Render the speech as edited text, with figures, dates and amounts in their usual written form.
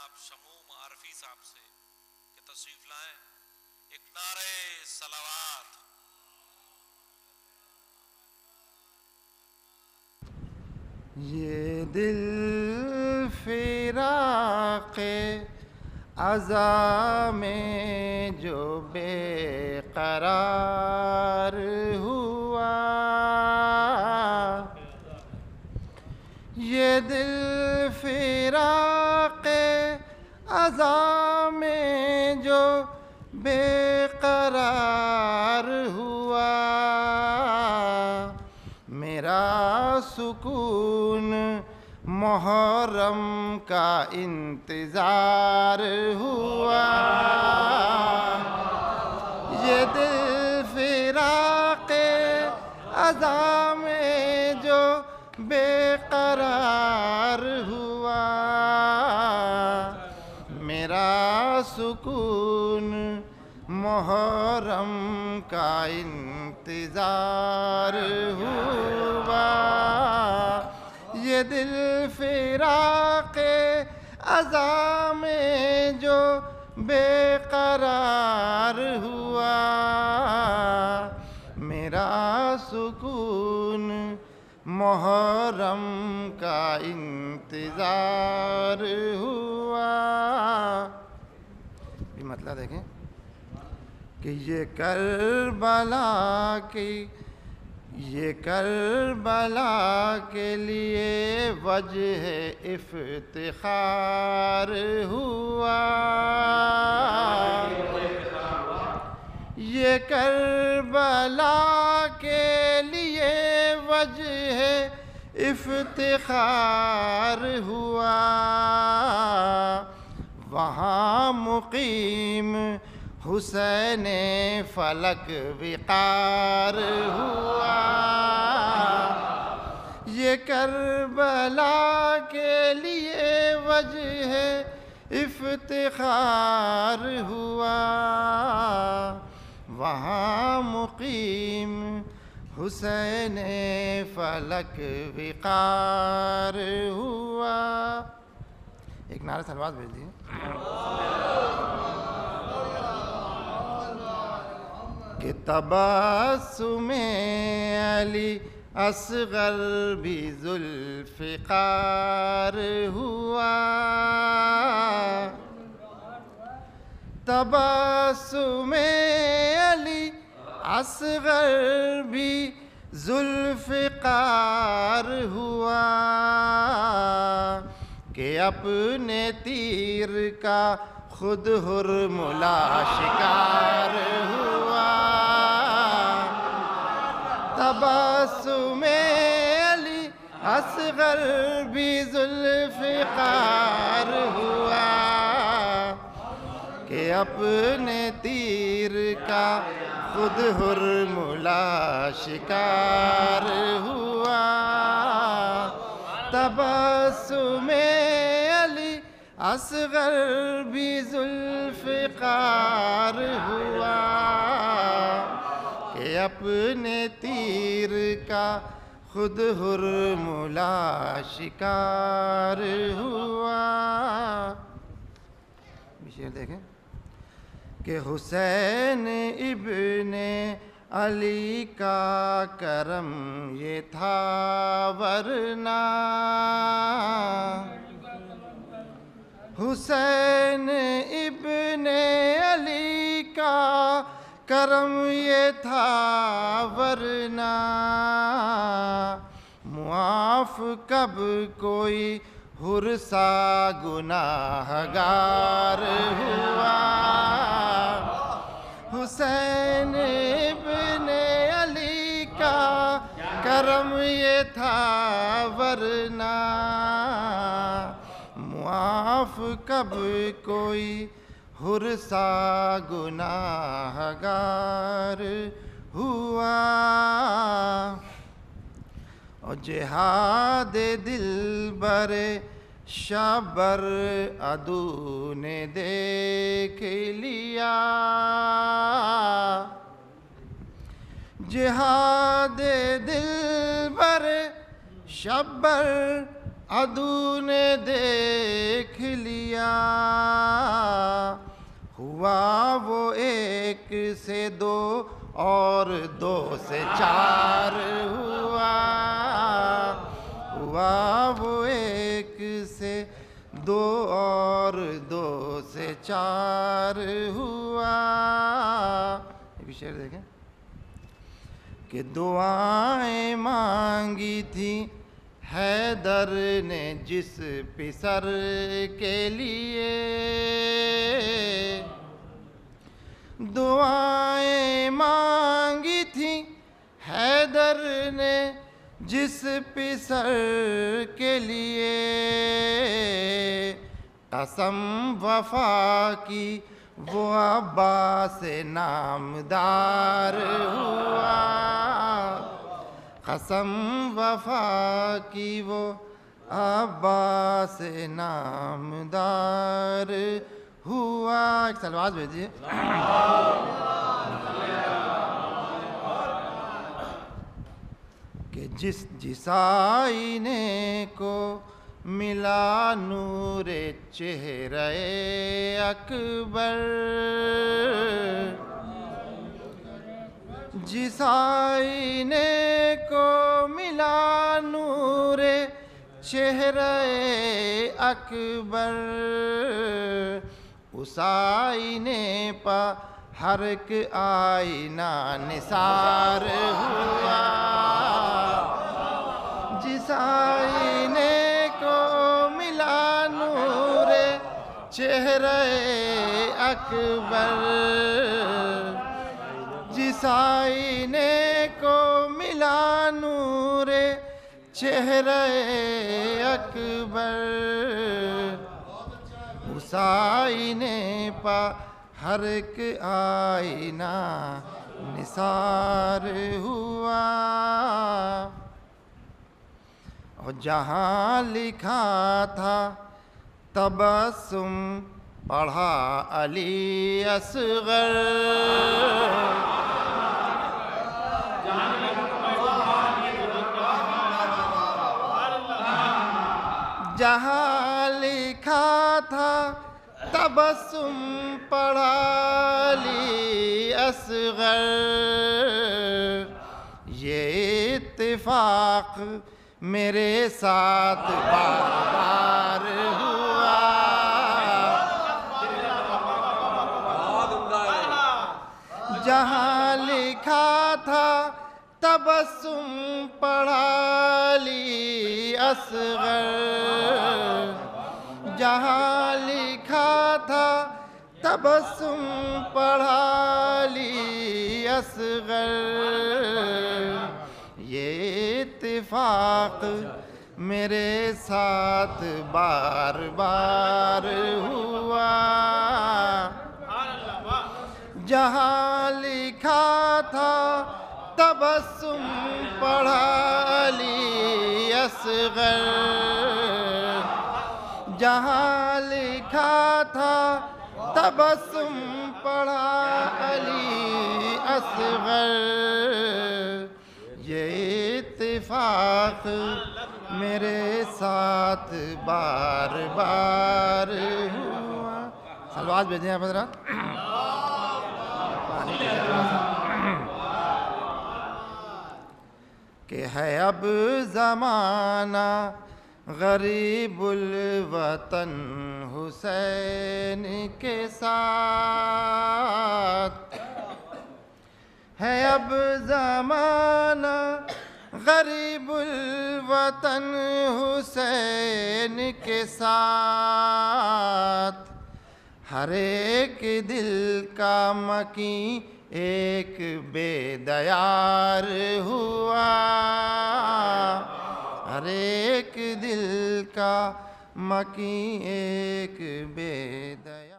جناب شموم عارفی صاحب سے کہ تشریف لائیں، ایک نعرہ صلوات۔ یہ دل فراق عزا میں جو بے قرار ہوا، یہ دل فراق عزا میں جو بے قرار ہوا، میرا سکون محرم کا انتظار ہوا، یہ دل فراق عزا میں جو بے قرار ہوا، میرا سکون محرم کا انتظار ہوا، یہ دل فراق عزا میں جو بے قرار ہوا، میرا سکون محرم کا انتظار ہوا۔ یہ مطلب دیکھیں کہ یہ کربلا کے لیے وجہ افتخار ہوا، یہ کربلا کے لیے وجہ افتخار ہوا، وہاں مقیم حسین فلک وقار ہوا، یہ کربلا کے لیے وجہ افتخار ہوا، وہاں مقیم حسین فلک وقار ہوا۔ ایک نعرہ صلوات بھیج دیے۔ کہ تبسم علی اصغر بھی ذوالفقار ہوا، تبسم علی اصغر بھی ذوالفقار ہوا، کہ اپنے تیر کا خود حرملا شکار ہوا، تبسم علی اصغر بھی ذوالفقار ہوا، کہ اپنے تیر کا خود حرملا شکار ہوا، تبسم علی اصغر بھی ذوالفقار ہوا، کہ اپنے تیر کا خود حرملا شکار ہوا۔ شعر دیکھیں کہ حسین ابن علی کا کرم یہ تھا ورنہ، حسین ابن علی کا کرم یہ تھا ورنہ، معاف کب کوئی حرسا گناہگار ہوا، حسین ابن علی کا کرم یہ تھا ورنہ، معاف کب کوئی حرسا گناہگار ہوا، اور جہاد دل بر شبر عدو نے دیکھ لیا، جہاد دل بر شبر عدو نے دیکھ لیا، ہوا وہ ایک سے دو اور دو سے چار ہوا، ہوا وہ ایک سے دو اور دو سے چار ہوا۔ یہ بھی شعر دیکھیں کہ دعائیں مانگی تھی حیدر نے جس پسر کے لیے، دعائیں مانگی تھی حیدر نے جس پسر کے لیے، قسم وفا کی وہ عباس نامدار ہوا، قسم وفا کی وہ عباس نامدار ہوا۔ ایک سلوات بھیجیے۔ کہ جس آئینے کو ملا نور چہرہ اکبر، جس آئینے کو ملا نور چہرہ اکبر، اس آئینے پہ ہر ایک آئینہ نثار ہوا، جس آئینے کو ملا نور چہرہ اکبر، جس آئینے کو ملا نور چہرہ اکبر، اس آئینے پہ ہر ایک آئینہ نثار ہوا، اور جہاں لکھا تھا تبسم پڑھا علی اصغر، جہاں لکھا تھا تبسم پڑھا علی اصغر، یہ اتفاق میرے ساتھ بار بار ہوا، جہاں لکھا تھا تبسم پڑھا علی اصغر، جہاں لکھا تھا تبسم پڑھا علی اصغر، یہ اتفاق میرے ساتھ بار بار ہوا، جہاں لکھا تھا تبسم پڑھا علی اصغر، جہاں لکھا تھا تبسم پڑھا علی اصغر، یہ اتفاق میرے ساتھ بار بار ہوا۔ سلوات بھیجیں آپ حضرات۔ کہ ہے اب زمانہ غریب الوطن حسین کے ساتھ، ہے اب زمانہ غریب الوطن حسین کے ساتھ، ہر ایک دل کا مکیں ایک بے دیار ہوا، ہر ایک دل کا مکیں ایک بے دیار